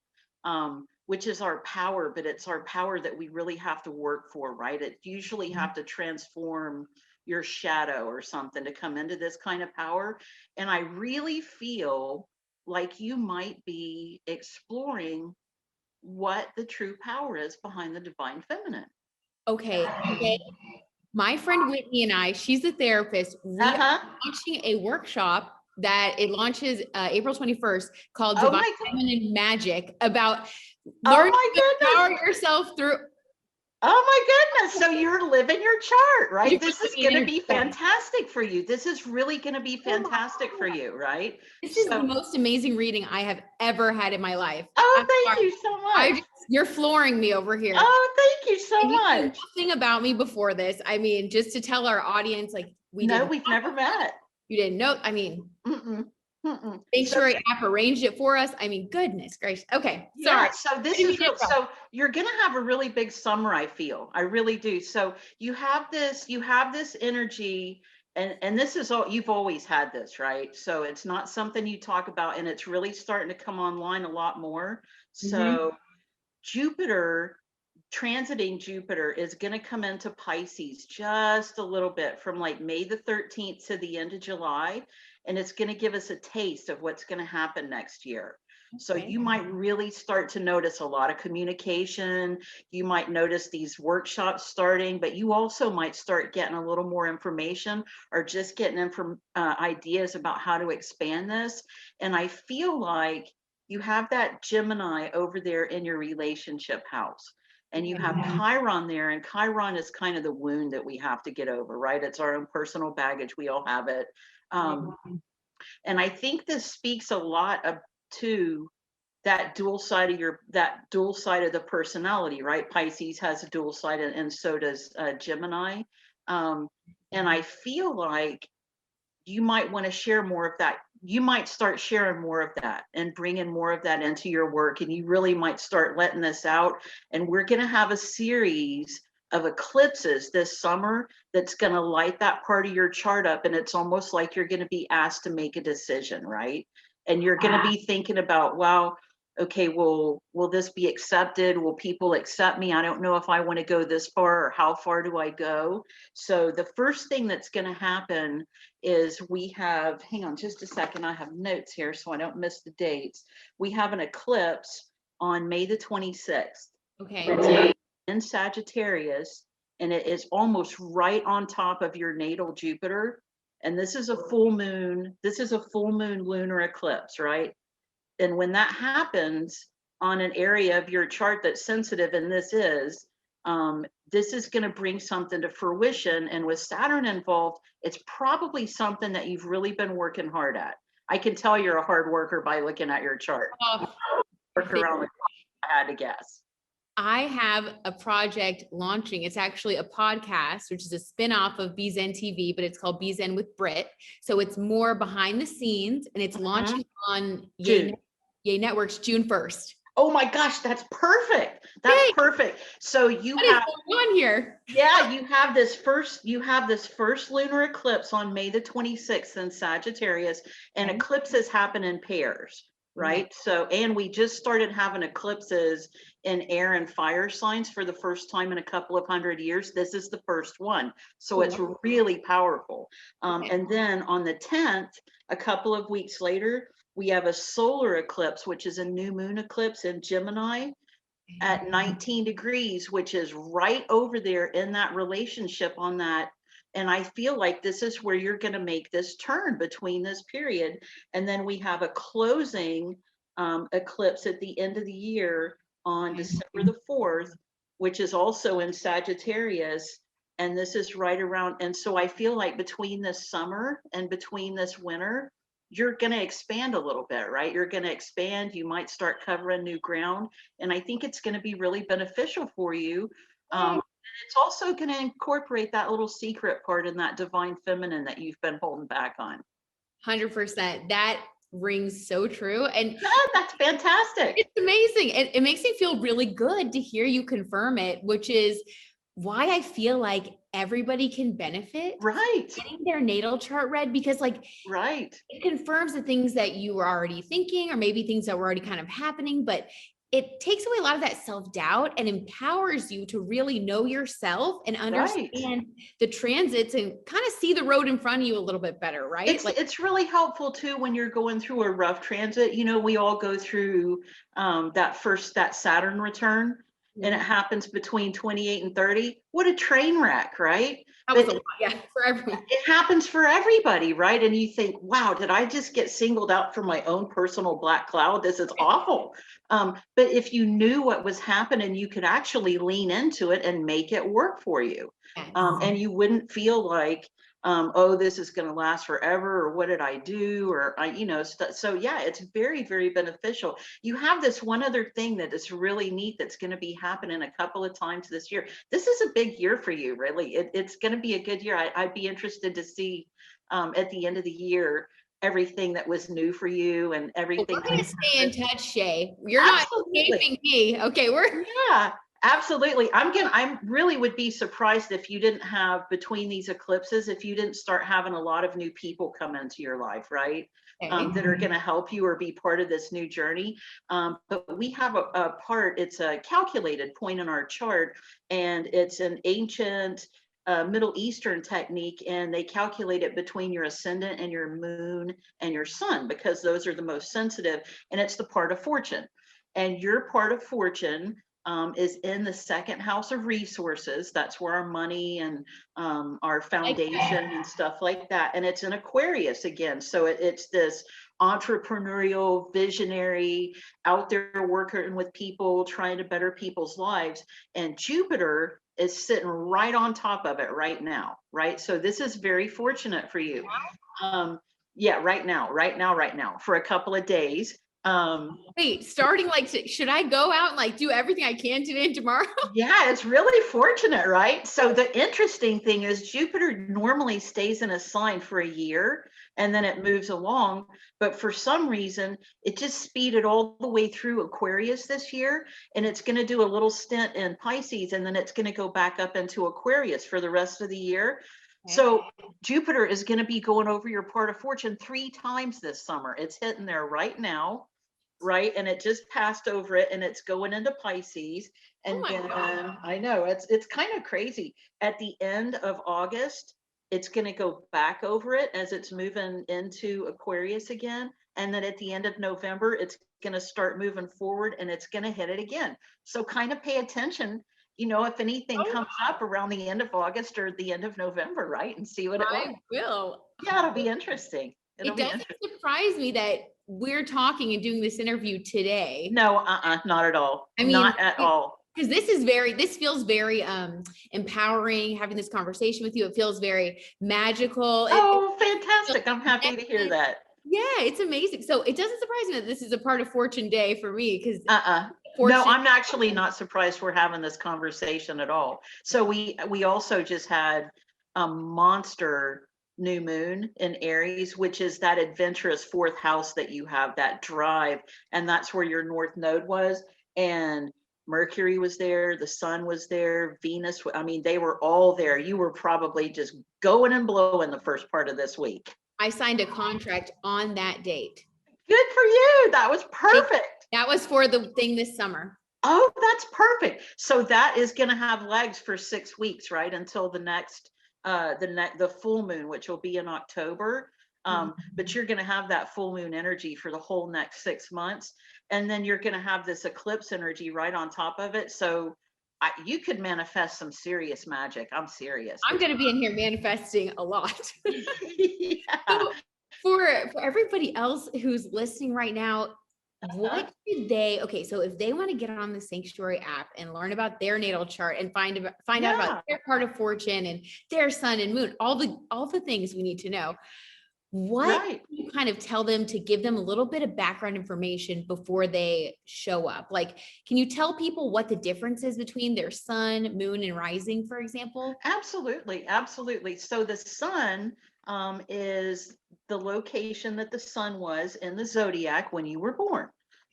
Which is our power, but it's our power that we really have to work for, right? It usually have to transform your shadow or something to come into this kind of power. And I really feel like you might be exploring what the true power is behind the divine feminine. okay. Okay. My friend Whitney and I, she's a therapist. We are Uh-huh. launching a workshop that it launches April 21st called Oh Divine my God. Feminine Magic, about Oh learning my to empower goodness. yourself through. Oh my goodness. So you're living your chart, right? You're This is living going in to your be chart. fantastic for you. This is really going to be fantastic for you, right? This is the So, most amazing reading I have ever had in my life. oh, I'm thank sorry. you so much. You're flooring me over here. Oh, thank you so And you knew much. nothing about me before this. I mean, just to tell our audience, like we No, did we've never met. You didn't know. I mean, Mm-mm, mm-mm. make So sure App arranged it for us. I mean, goodness gracious. Okay, yeah, sorry. so I this didn't is mean to real. interrupt. So you're gonna have a really big summer, I feel. I really do. So you have this energy, and this is all you've always had this, right? So it's not something you talk about, and it's really starting to come online a lot more. Mhm. So Jupiter, transiting Jupiter is going to come into Pisces just a little bit from like May the 13th to the end of July. And it's going to give us a taste of what's going to happen next year. So Okay. you might really start to notice a lot of communication. You might notice these workshops starting, but you also might start getting a little more information or just getting ideas about how to expand this. And I feel like you have that Gemini over there in your relationship house. And you have Chiron there, and Chiron is kind of the wound that we have to get over, right? It's our own personal baggage. We all have it. Um, and I think this speaks a lot to that dual side of the personality, right? Pisces has a dual side, and so does Gemini. Um, and I feel like you might want to share more of that. You might start sharing more of that and bringing more of that into your work. And you really might start letting this out. And we're going to have a series of eclipses this summer that's going to light that part of your chart up. And it's almost like you're going to be asked to make a decision, right? And you're going to be thinking about, wow, okay, well, will this be accepted? Will people accept me? I don't know if I want to go this far, or how far do I go? So the first thing that's going to happen is we have, hang on just a second, I have notes here so I don't miss the dates. We have an eclipse on May the 26th. Okay. In Sagittarius, and it is almost right on top of your natal Jupiter. And this is a full moon. This is a full moon lunar eclipse, right? And when that happens on an area of your chart that's sensitive, and this is going to bring something to fruition. And with Saturn involved, it's probably something that you've really been working hard at. I can tell you're a hard worker by looking at your chart. Oh, Work around the clock, I had to guess. I have a project launching. It's actually a podcast, which is a spin-off of BZen TV, but it's called BZen with Brit. So it's more behind the scenes, and it's launching on June. Yay Networks June 1st. Oh my gosh, that's perfect. That's Yay! perfect. So you What have is going on here? yeah, you have this first lunar eclipse on May the 26th in Sagittarius, and Okay. eclipses happen in pairs, right? Okay. So, and we just started having eclipses in air and fire signs for the first time in a couple of 100 years. This is the first one. So it's Cool. really powerful. Okay. And then on the 10th, a couple of weeks later, we have a solar eclipse, which is a new moon eclipse in Gemini at 19 degrees, which is right over there in that relationship on that. And I feel like this is where you're going to make this turn between this period. And then we have a closing eclipse at the end of the year on December the 4th, which is also in Sagittarius. And this is right around. And so I feel like between this summer and between this winter, you're going to expand a little bit, right? You're going to expand. You might start covering new ground. And I think it's going to be really beneficial for you. And it's also going to incorporate that little secret part in that divine feminine that you've been holding back on. 100%. That rings so true. And Yeah, that's fantastic. it's amazing. And it makes me feel really good to hear you confirm it, which is why I feel like everybody can benefit Right. getting their natal chart read, because like Right. it confirms the things that you were already thinking, or maybe things that were already kind of happening, but it takes away a lot of that self-doubt and empowers you to really know yourself and understand the transits and kind of see the road in front of you a little bit better, right? It's really helpful too when you're going through a rough transit. You know, we all go through that Saturn return, and it happens between 28 and 30. What a train wreck, right? That was a lot, yeah, for everyone. It happens for everybody, right? And you think, wow, did I just get singled out for my own personal black cloud? This is awful. But if you knew what was happening, you could actually lean into it and make it work for you. And you wouldn't feel like, oh, this is going to last forever, or what did I do? Or so yeah, it's very, very beneficial. You have this one other thing that is really neat that's going to be happening a couple of times this year. This is a big year for you, really. It's going to be a good year. I'd be interested to see at the end of the year, everything that was new for you and Well, everything. we're going to stay in touch, Shay. You're Absolutely. not escaping me. Okay, Yeah, absolutely. I really would be surprised if you didn't have, between these eclipses, if you didn't start having a lot of new people come into your life, right? okay. That are going to help you or be part of this new journey. But we have a part, it's a calculated point in our chart, and it's an ancient Middle Eastern technique, and they calculate it between your ascendant and your moon and your sun, because those are the most sensitive, and it's the part of fortune. And your part of fortune is in the second house of resources. That's where our money and our foundation and stuff like that. And it's in Aquarius again. So it's this entrepreneurial, visionary, out there working with people, trying to better people's lives. And Jupiter is sitting right on top of it right now, right? So this is very fortunate for you. Yeah, right now, for a couple of days. Wait, starting like, should I go out and like do everything I can today and tomorrow? Yeah, it's really fortunate, right? So the interesting thing is Jupiter normally stays in a sign for a year and then it moves along. But for some reason, it just speeded all the way through Aquarius this year. And it's going to do a little stint in Pisces, and then it's going to go back up into Aquarius for the rest of the year. Okay. So Jupiter is going to be going over your part of fortune 3 times this summer. It's hitting there right now. Right, and it just passed over it, and it's going into Pisces. And Oh my then God. I know it's kind of crazy. At the end of August, it's going to go back over it as it's moving into Aquarius again. And then at the end of November, it's going to start moving forward, and it's going to hit it again. So kind of pay attention, if anything comes up around the end of August or the end of November, right? And see what it I was. will. Yeah, it'll be interesting. It'll It be doesn't interesting. surprise me that we're talking and doing this interview today. No, not at all. I mean, Not at all. because this feels very empowering having this conversation with you. It feels very magical. Oh, fantastic. I'm happy to hear that. Yeah, it's amazing. So it doesn't surprise me that this is a part of Fortune Day for me, because No, I'm actually not surprised we're having this conversation at all. So we also just had a monster new moon in Aries, which is that adventurous 4th house that you have, that drive, and that's where your north node was. And Mercury was there, the sun was there, Venus, I mean, they were all there. You were probably just going and blowing the first part of this week. I signed a contract on that date. Good for you. That was perfect. That was for the thing this summer. Oh, that's perfect. So that is going to have legs for 6 weeks, right? Until the next, the full moon, which will be in October. But you're going to have that full moon energy for the whole next 6 months. And then you're going to have this eclipse energy right on top of it. So you could manifest some serious magic. I'm serious. I'm going to be in here manifesting a lot. Yeah. So for everybody else who's listening right now, what did okay, so if they want to get on the Sanctuary app and learn about their natal chart and find out about their part of fortune and their sun and moon, all the things we need to know, what can you kind of tell them to give them a little bit of background information before they show up? Like, can you tell people what the difference is between their sun, moon, and rising, for example? Absolutely, absolutely. So the sun is the location that the sun was in the zodiac when you were born.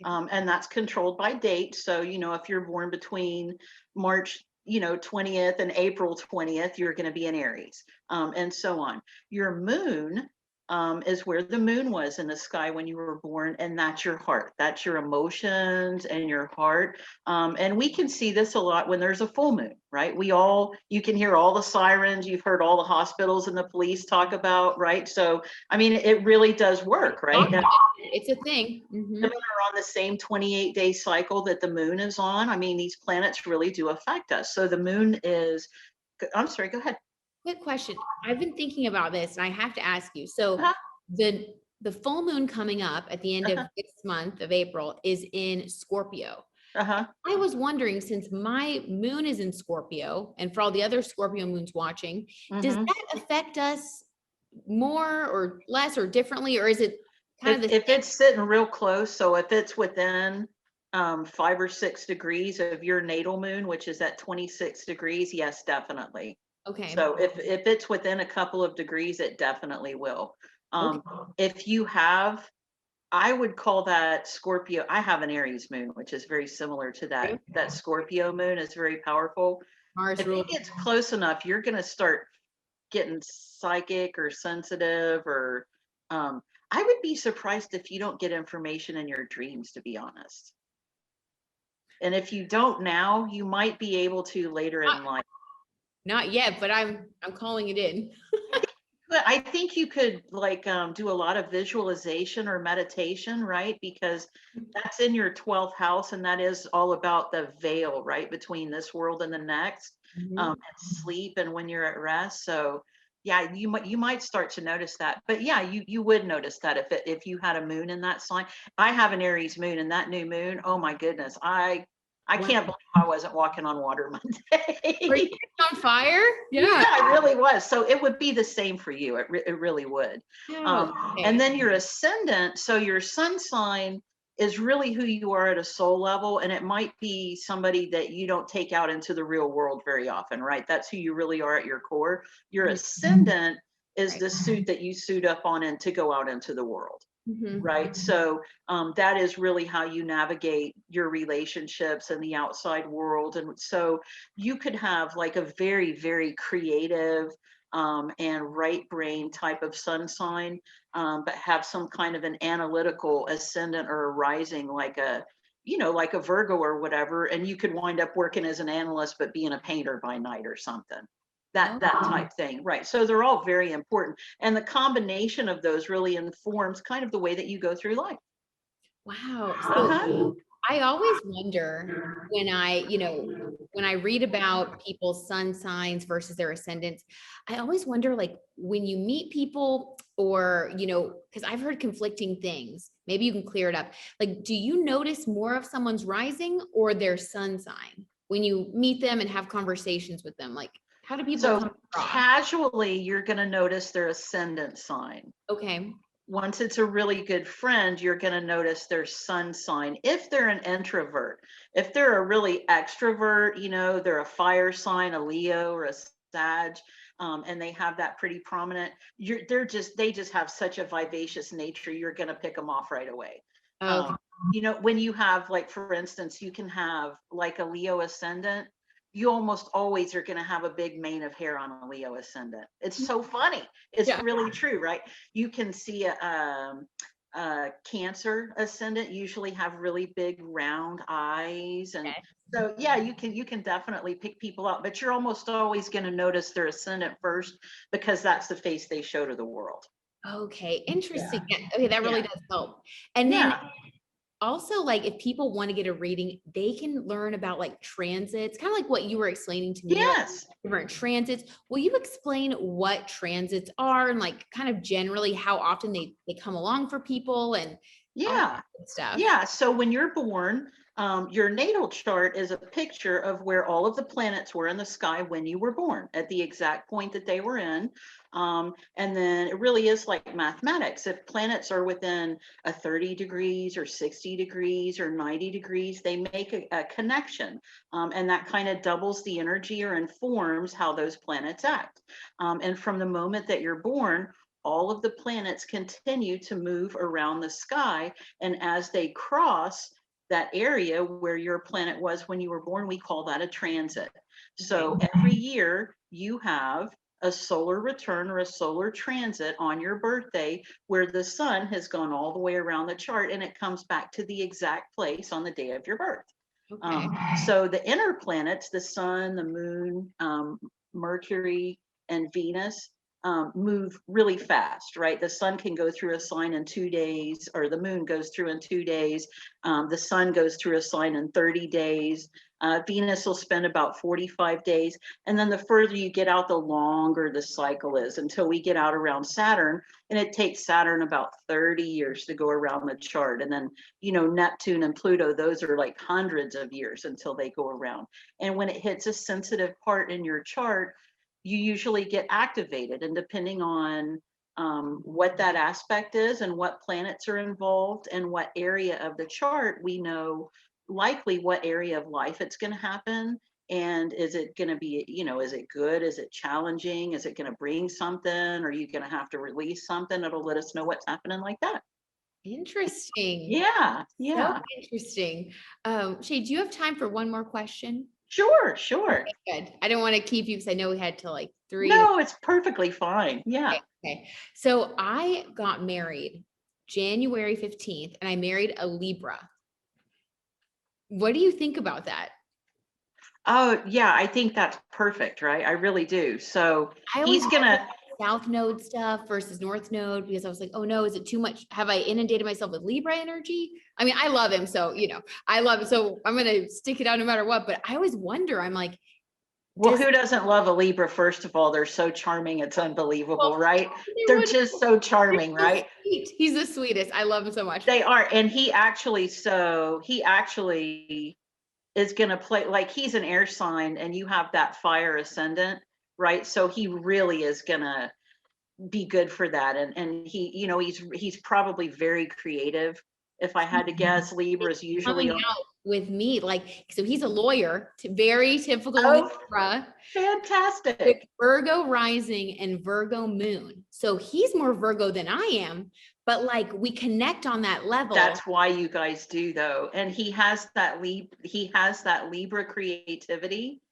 And that's controlled by date. So, if you're born between March 20th and April 20th, you're going to be in Aries, and so on. Your moon is where the moon was in the sky when you were born, and that's your heart. That's your emotions and your heart. And we can see this a lot when there's a full moon, right? You can hear all the sirens. You've heard all the hospitals and the police talk about, right? So, I mean, it really does work, right? It's a thing. The moon are on the same 28-day cycle that the moon is on. I mean, these planets really do affect us. So the moon is, I'm sorry, go ahead. Good question. I've been thinking about this, and I have to ask you. So the full moon coming up at the end of this month of April is in Scorpio. I was wondering, since my moon is in Scorpio, and for all the other Scorpio moons watching, does that affect us more or less or differently, or is it kind of if it's sitting real close? So if it's within 5 or 6 degrees of your natal moon, which is at 26 degrees, yes, definitely. Okay. So if it's within a couple of degrees, it definitely will. Okay. If you have, I would call that Scorpio. I have an Aries moon, which is very similar to that. That Scorpio moon is very powerful. Mars If it rules. gets close enough, you're going to start getting psychic or sensitive, or I would be surprised if you don't get information in your dreams, to be honest. And if you don't now, you might be able to later in life. Not yet, but I'm calling it in. But I think you could like do a lot of visualization or meditation, right? Because that's in your 12th house, and that is all about the veil, right, between this world and the next, and sleep and when you're at rest. So, yeah, you might start to notice that. But yeah, you would notice that if you had a moon in that sign. I have an Aries moon, and that new moon, oh my goodness, I Wow. can't believe I wasn't walking on water Were you Monday. on fire? Yeah, Yeah. it really was. So it would be the same for you. It really would. Wow. And Okay. then your ascendant, so your sun sign is really who you are at a soul level. And it might be somebody that you don't take out into the real world very often, right? That's who you really are at your core. Your ascendant is Right. the suit that you suit up on and to go out into the world. Mhm. Right. So that is really how you navigate your relationships and the outside world. And so you could have like a very, very creative and right brain type of sun sign, but have some kind of an analytical ascendant or a rising, like like a Virgo or whatever. And you could wind up working as an analyst, but being a painter by night or something. That Oh, type thing, right? So they're all very important, and the combination of those really informs kind of the way that you go through life. wow. So Uh-huh. I always wonder when when I read about people's sun signs versus their ascendants, I always wonder like when you meet people or, because I've heard conflicting things. Maybe you can clear it up. Like, do you notice more of someone's rising or their sun sign when you meet them and have conversations with them? Like, how do people come So across? casually, you're going to notice their ascendant sign. Okay. Once it's a really good friend, you're going to notice their sun sign. If they're an introvert, if they're a really extrovert, they're a fire sign, a Leo or a Sag, and they have that pretty prominent. They just have such a vivacious nature. You're going to pick them off right away. Okay. Um, when you have, like, for instance, you can have like a Leo ascendant. You almost always are going to have a big mane of hair on a Leo ascendant. It's so funny. It's Yeah. really true, right? You can see a Cancer ascendant usually have really big round eyes, and so yeah, you can definitely pick people up, but you're almost always going to notice their ascendant first because that's the face they show to the world. Okay. Yeah, Interesting. Yeah, okay, that really yeah, does help. And then yeah. also, like, if people want to get a reading, they can learn about like transits, kind of like what you were explaining to me, like Yes. different transits. Will you explain what transits are and like kind of generally how often they come along for people and all Yeah. that good stuff? Yeah. So when you're born, your natal chart is a picture of where all of the planets were in the sky when you were born at the exact point that they were in. And then it really is like mathematics. If planets are within a 30 degrees or 60 degrees or 90 degrees, they make a connection. And that kind of doubles the energy or informs how those planets act. And from the moment that you're born, all of the planets continue to move around the sky. And as they cross that area where your planet was when you were born, we call that a transit. So Okay. every year you have a solar return or a solar transit on your birthday where the sun has gone all the way around the chart and it comes back to the exact place on the day of your birth. Okay. So the inner planets, the sun, the moon, Mercury, and Venus, move really fast, right? The sun can go through a sign in 2 days, or the moon goes through in 2 days. The sun goes through a sign in 30 days. Venus will spend about 45 days. And then the further you get out, the longer the cycle is until we get out around Saturn. And it takes Saturn about 30 years to go around the chart. And then, Neptune and Pluto, those are like hundreds of years until they go around. And when it hits a sensitive part in your chart, you usually get activated. And depending on what that aspect is and what planets are involved and what area of the chart, we know likely what area of life it's going to happen And is it going to be, is it good? Is it challenging? Is it going to bring something? Are you going to have to release something? It'll let us know what's happening like that. Interesting. Yeah, So yeah. interesting. Shay, do you have time for one more question? Sure, sure. Okay, good. I don't want to keep you because I know we had till like 3. No, it's perfectly fine. Yeah. Okay, okay. So I got married January 15th and I married a Libra. What do you think about that? Oh, yeah, I think that's perfect, right? I really do. So I always he's gonna, South Node stuff versus North Node because I was like, oh no, is it too much? Have I inundated myself with Libra energy? I mean, I love him. So, I love it. So I'm going to stick it out no matter what. But I always wonder, I'm like, well, who doesn't love a Libra? First of all, they're so charming. It's unbelievable, well, right? they They're would, just so they're charming, so right? sweet. He's the sweetest. I love him so much. They are. And he actually is going to play like he's an air sign and you have that fire ascendant, right? So he really is going to be good for that. And he's probably very creative. If I had to guess, Libras usually Coming are. out with me, like, so he's a lawyer, very typical Oh, Libra, with fantastic. Virgo rising and Virgo moon. So he's more Virgo than I am, but like we connect on that level. That's why you guys do though. And he has that Libra creativity.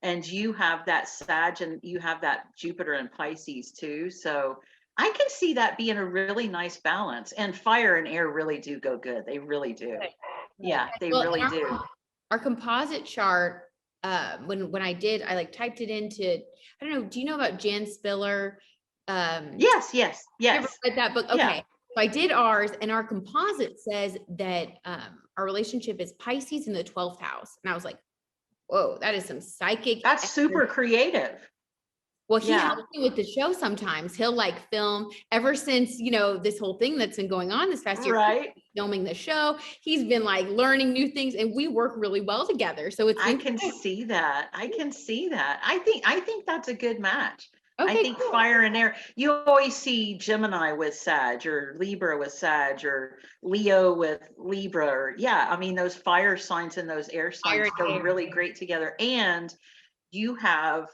And you have that Sag and you have that Jupiter and Pisces too. So I can see that being a really nice balance. And fire and air really do go good. They really do. Right. Yeah, they Well, really do. our composite chart, when I like typed it into, I don't know, do you know about Jan Spiller? Yes, yes, You ever yes. read that book? Yeah. Okay. So I did ours, and our composite says that our relationship is Pisces in the 12th house. And I was like, whoa, that is some psychic That's super energy. creative. Well, he Yeah. helps me with the show sometimes. He'll like film ever since, this whole thing that's been going on this past year, Right. filming the show. He's been like learning new things and we work really well together. So it's I been can good. see that. I can see that. I think that's a good match. I Okay, think cool. fire and air. You always see Gemini with Sag or Libra with Sag or Leo with Libra or yeah, I mean those fire signs and those air Fire signs and go air. really great together. And you have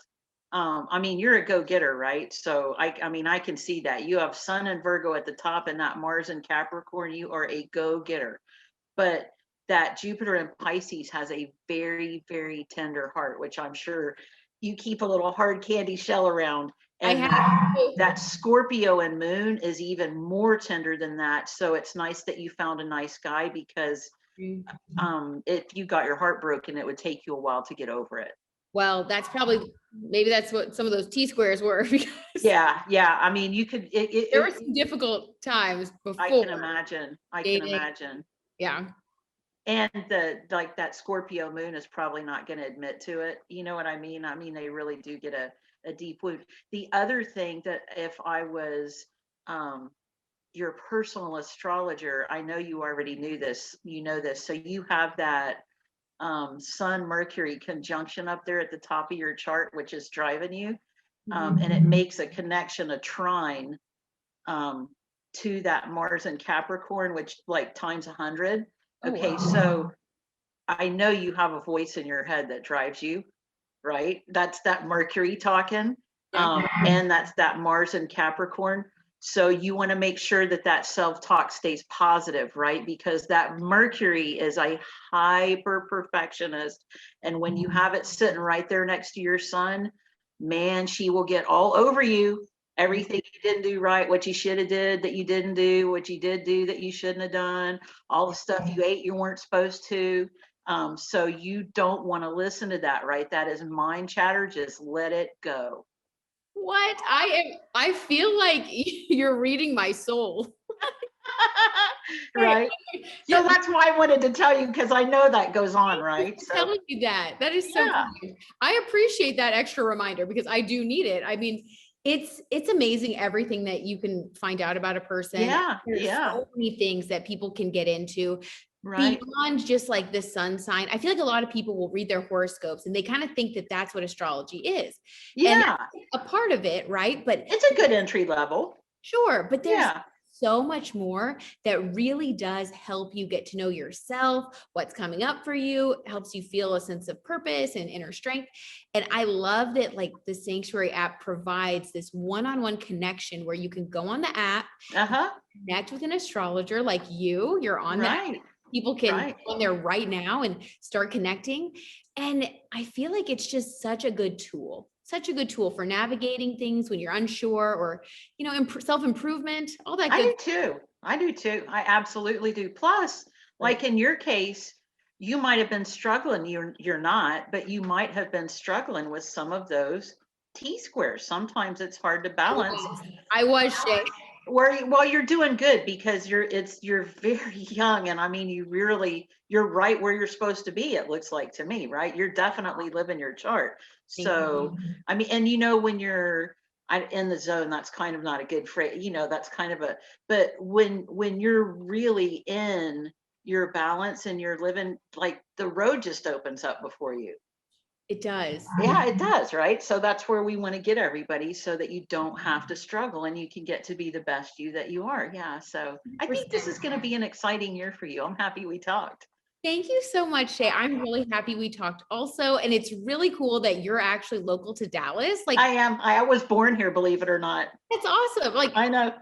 I mean you're a go-getter, right? So I mean I can see that. You have Sun and Virgo at the top and that Mars and Capricorn, you are a go-getter. But that Jupiter and Pisces has a very, very tender heart, which I'm sure you keep a little hard candy shell around. I And have. that Scorpio and Moon is even more tender than that. So it's nice that you found a nice guy because if you got your heart broken, it would take you a while to get over it. Well, maybe that's what some of those T-squares were because Yeah, yeah. I mean, you could. there were some difficult times I before can imagine. I can dating. imagine. Yeah. And that Scorpio moon is probably not going to admit to it. You know what I mean? I mean, they really do get a deep wound. The other thing that if I was um, your personal astrologer, I know you already knew this, you know this. So you have that Sun Mercury conjunction up there at the top of your chart, which is driving you. And it makes a connection, a trine um, to that Mars and Capricorn, which like times 100. Oh, Okay, wow. so I know you have a voice in your head that drives you, right? That's that Mercury talking, Yeah. and that's that Mars and Capricorn. So you want to make sure that that self-talk stays positive, right? Because that Mercury is a hyper perfectionist, and when you have it sitting right there next to your sun, man, she will get all over you. Everything you didn't do right, what you should have did that you didn't do, what you did do that you shouldn't have done, all the stuff you ate you weren't supposed to. So you don't want to listen to that, right? That is mind chatter. Just let it go. What? I feel like you're reading my soul. Right. So Yeah, that's why I wanted to tell you because I know that goes on, right? So telling you that. That is so yeah, kind. I appreciate that extra reminder because I do need it. I mean, it's amazing everything that you can find out about a person. yeah, There's yeah, so many things that people can get into right. beyond just like the sun sign. I feel like a lot of people will read their horoscopes and they kind of think that that's what astrology is. And Yeah, that's a part of it, right? But it's a good entry level. sure, but there's Yeah, so much more that really does help you get to know yourself, what's coming up for you, helps you feel a sense of purpose and inner strength. And I love that like the Sanctuary app provides this one-on-one connection where you can go on the app, connect with an astrologer like you're on the app. People can go on there right now and start connecting. And I feel like it's just such a good tool for navigating things when you're unsure or, self-improvement, all that good. I do too. I absolutely do. Plus, like in your case, you might have been struggling. You're not, but you might have been struggling with some of those T-squares. Sometimes it's hard to balance. I was, Shay. Well, you're doing good because you're very young. And I mean, you're right where you're supposed to be. It looks like to me, right? You're definitely living your chart. So, I mean, and when you're in the zone, that's kind of not a good phrase, that's kind of but when you're really in your balance and you're living, like the road just opens up before you. It does. Yeah, it does, right? So that's where we want to get everybody so that you don't have to struggle and you can get to be the best you that you are. Yeah. So I think this is going to be an exciting year for you. I'm happy we talked. Thank you so much, Shay. I'm really happy we talked also. And it's really cool that you're actually local to Dallas. Like I am. I was born here, believe it or not. It's awesome. Like I know.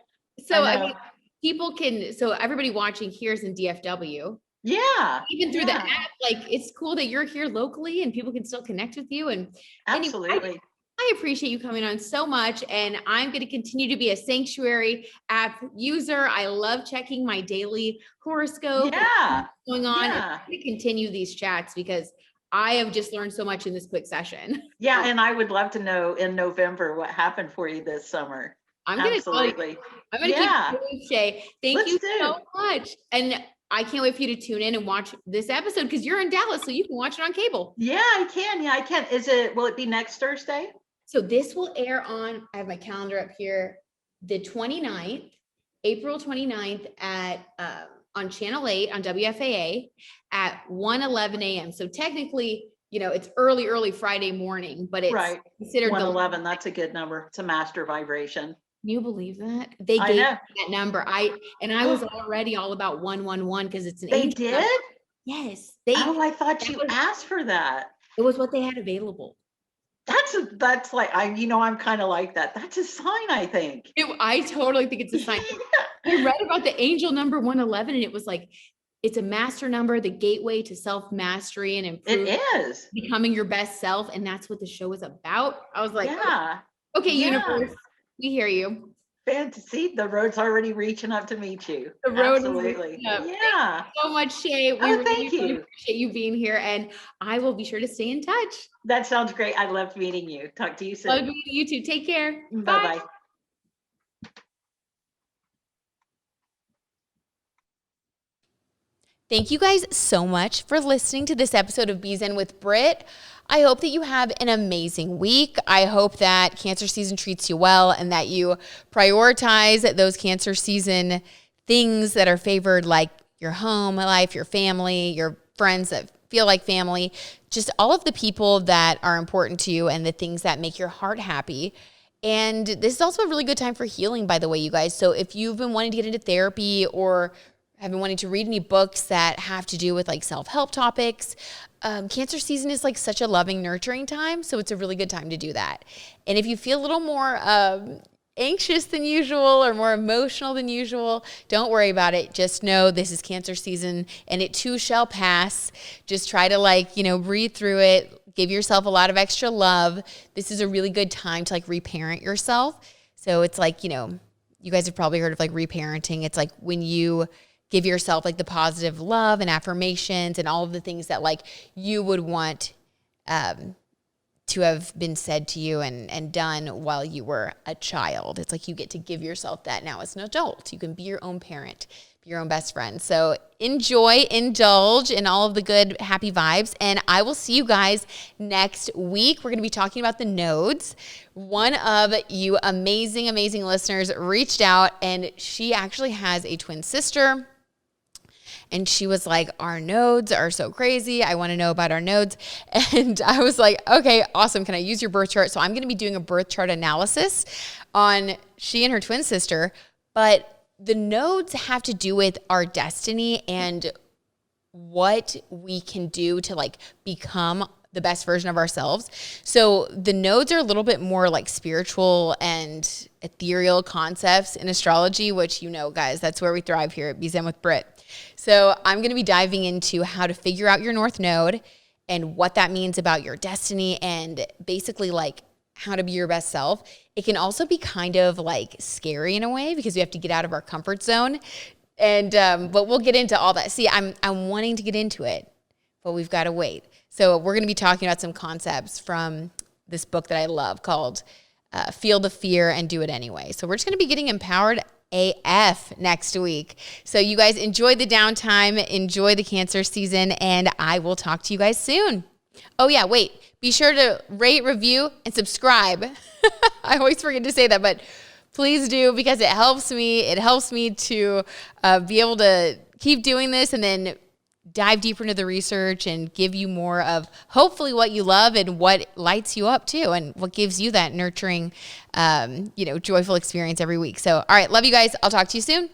So I mean, so everybody watching here is in DFW. Yeah. Even through the app, like it's cool that you're here locally and people can still connect with you. And absolutely. Anyway, I appreciate you coming on so much. And I'm going to continue to be a Sanctuary app user. I love checking my daily horoscope. Yeah. Going on. I'm going to continue these chats because I have just learned so much in this quick session. Yeah. And I would love to know in November what happened for you this summer. I'm going to keep doing, Shay. Thank you so much. And I can't wait for you to tune in and watch this episode because you're in Dallas, so you can watch it on cable. Yeah, I can. Yeah, I can. Will it be next Thursday? So this will air on, I have my calendar up here, the 29th, April 29th at on Channel 8 on WFAA at 1:11 a.m. So technically, it's early Friday morning, but it's considered 1:11. That's a good number. It's a master vibration. Can you believe that? They gave me that number. I was already all about 111 because it's an They did? Number. Yes. I thought you asked for that. It was what they had available. That's like, I'm kind of like that. That's a sign, I think. I totally think it's a sign. I read about the angel number 111 and it was like, it's a master number, the gateway to self-mastery and improvement. It is. Becoming your best self. And that's what the show is about. I was like, okay, universe. We hear you. Fantasy. The road's already reaching up to meet you. The road absolutely. Yeah. Thank you so much, Shay. We really appreciate you being here, and I will be sure to stay in touch. That sounds great. I loved meeting you. Talk to you soon. Love meeting you too. Take care. Bye-bye. Thank you guys so much for listening to this episode of BZen with Brit. I hope that you have an amazing week. I hope that Cancer season treats you well and that you prioritize those Cancer season things that are favored, like your home life, your family, your friends that feel like family, just all of the people that are important to you and the things that make your heart happy. And this is also a really good time for healing, by the way, you guys. So if you've been wanting to get into therapy or have been wanting to read any books that have to do with like self-help topics, Cancer season is like such a loving, nurturing time. So it's a really good time to do that. And if you feel a little more anxious than usual or more emotional than usual, don't worry about it. Just know this is Cancer season and it too shall pass. Just try to breathe through it. Give yourself a lot of extra love. This is a really good time to reparent yourself. So it's you guys have probably heard of reparenting. It's like when you give yourself the positive love and affirmations and all of the things that you would want to have been said to you and done while you were a child. It's like you get to give yourself that now as an adult. You can be your own parent, be your own best friend. So enjoy, indulge in all of the good, happy vibes. And I will see you guys next week. We're going to be talking about the nodes. One of you amazing, amazing listeners reached out and she actually has a twin sister. And she was like, our nodes are so crazy. I want to know about our nodes. And I was like, okay, awesome. Can I use your birth chart? So I'm going to be doing a birth chart analysis on she and her twin sister. But the nodes have to do with our destiny and what we can do to like become the best version of ourselves. So the nodes are a little bit more like spiritual and ethereal concepts in astrology, which, you know, guys, that's where we thrive here at BZen with Brit. So I'm going to be diving into how to figure out your North Node and what that means about your destiny and basically like how to be your best self. It can also be kind of like scary in a way because we have to get out of our comfort zone. And but we'll get into all that. See, I'm wanting to get into it, but we've got to wait. So we're going to be talking about some concepts from this book that I love called Feel the Fear and Do It Anyway. So we're just going to be getting empowered AF next week. So you guys enjoy the downtime, enjoy the Cancer season, and I will talk to you guys soon. Oh yeah, wait, be sure to rate, review, and subscribe. I always forget to say that, but please do, because it helps me. It helps me to be able to keep doing this and then dive deeper into the research and give you more of hopefully what you love and what lights you up too and what gives you that nurturing, joyful experience every week. So, all right, love you guys. I'll talk to you soon.